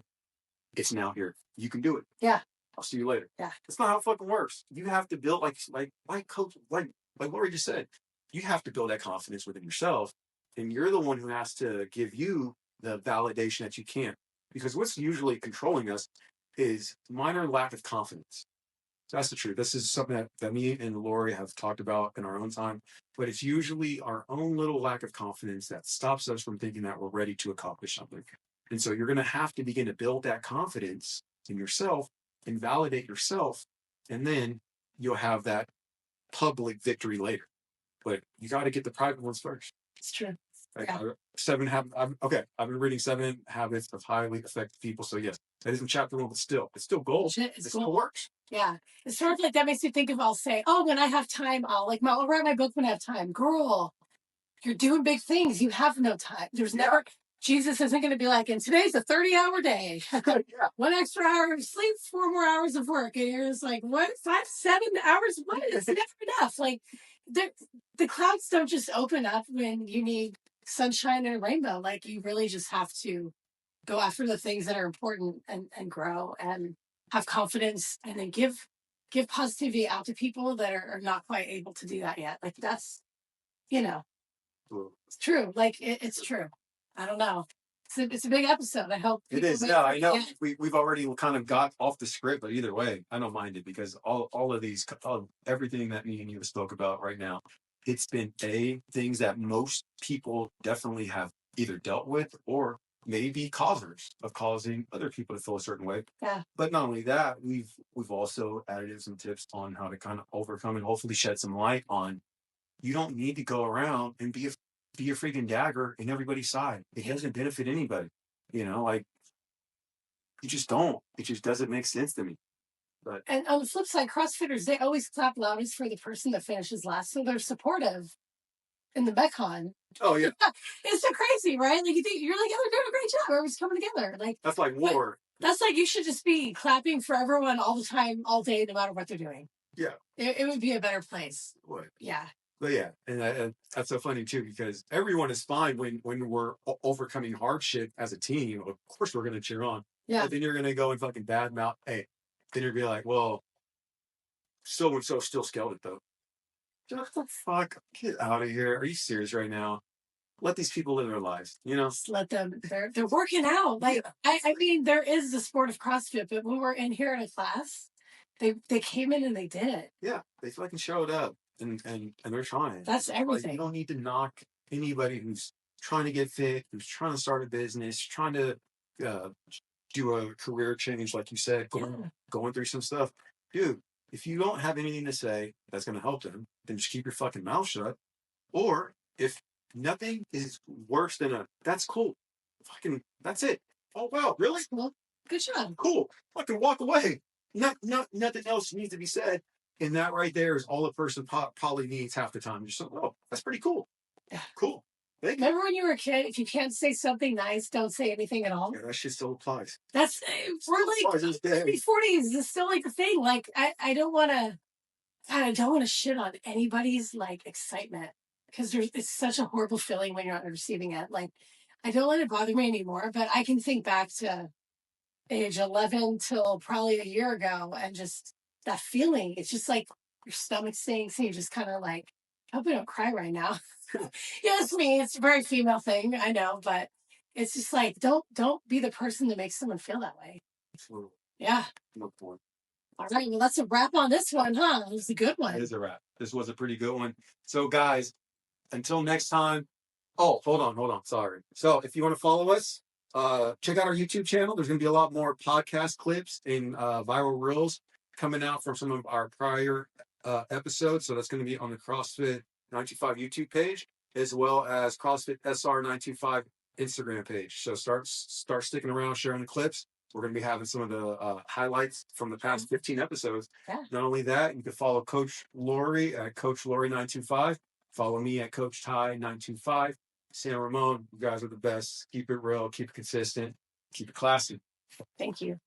It's now here. You can do it. Yeah. I'll see you later. Yeah. That's not how it fucking works. You have to build like coach, like Lori just said, you have to build that confidence within yourself. And you're the one who has to give you the validation that you can't. Because what's usually controlling us is minor lack of confidence. That's the truth. This is something that me and Lori have talked about in our own time, but it's usually our own little lack of confidence that stops us from thinking that we're ready to accomplish something. And so you're going to have to begin to build that confidence in yourself and validate yourself. And then you'll have that public victory later. But you got to get the private ones first. It's true. Like, Yeah. I've been reading 7 Habits of Highly Effective People. So yes, that isn't chapter 1, but it's still gold. It still works. Yeah. It's sort of like that makes me think of, I'll say, oh, when I have time, I'll write my book when I have time. Girl, you're doing big things. You have no time. There's never, Jesus isn't going to be like, and today's a 30-hour day. 1 extra hour of sleep, 4 more hours of work. And you're just like, what? 5, 7 hours? What? It's never enough. Like, the clouds don't just open up when you need sunshine and a rainbow. Like, you really just have to go after the things that are important and grow and have confidence, and then give positivity out to people that are not quite able to do that yet. Like, that's, it's true. Like, it's true. I don't know. It's a big episode. I hope it is. Yeah, I know. We've already kind of got off the script, but either way, I don't mind it, because all of these, everything that me and you spoke about right now, it's been things that most people definitely have either dealt with or maybe causing other people to feel a certain way. Yeah. But not only that, we've also added in some tips on how to kind of overcome and hopefully shed some light on. You don't need to go around and be a freaking dagger in everybody's side. It doesn't benefit anybody. Like, you just don't. It just doesn't make sense to me. But and on the flip side, CrossFitters, they always clap loudest for the person that finishes last, so they're supportive in the Metcon. Oh yeah, it's so crazy, right? Like, you think you're like, they're doing a great job. Everyone's coming together. Like, that's like war. That's like, you should just be clapping for everyone all the time, all day, no matter what they're doing. Yeah, it would be a better place. It would. Yeah. But yeah, and that's so funny too, because everyone is fine when we're overcoming hardship as a team. Of course, we're going to cheer on. Yeah. But then you're going to go and fucking badmouth. Hey, then you're going to be like, well, so and so still scaled it though. What the fuck? Get out of here! Are you serious right now? Let these people live their lives. Just let them. They're working out. Like, I mean, there is the sport of CrossFit, but when we're in here in a class, they came in and they did it. Yeah, they fucking showed up. And they're trying. That's everything. Like, you don't need to knock anybody who's trying to get fit, who's trying to start a business, trying to do a career change, like you said, going through some stuff. Dude, if you don't have anything to say that's going to help them, then just keep your fucking mouth shut. Or if nothing is worse than that's cool. Fucking, that's it. Oh, wow, really? Well, good job. Cool. Fucking walk away. Nothing else needs to be said. And that right there is all a person probably needs half the time. Just, oh, that's pretty cool. Yeah. Cool. Remember when you were a kid, if you can't say something nice, don't say anything at all? Yeah, that shit still applies. That's, we're like, 40s is still like a thing. Like, I don't want to shit on anybody's, like, excitement, because it's such a horrible feeling when you're not receiving it. Like, I don't let it bother me anymore, but I can think back to age 11 till probably a year ago, and just that feeling, it's just like your stomach sinks and you're just kind of like, I hope I don't cry right now. Yeah, it's me. It's a very female thing, I know, but it's just like, don't be the person that makes someone feel that way. Absolutely. Yeah. No point. All right, well, that's a wrap on this one, huh? It was a good one. It is a wrap. This was a pretty good one. So, guys, until next time. Oh, hold on. Sorry. So, if you want to follow us, check out our YouTube channel. There's going to be a lot more podcast clips and viral reels coming out from some of our prior episodes. So that's going to be on the CrossFit 925 YouTube page, as well as CrossFit SR 925 Instagram page. So start sticking around, sharing the clips. We're going to be having some of the highlights from the past 15 episodes. Yeah. Not only that, you can follow Coach Lori at Coach Lori 925. Follow me at Coach Ty 925. Sam Ramon, you guys are the best. Keep it real, keep it consistent, keep it classy. Thank you.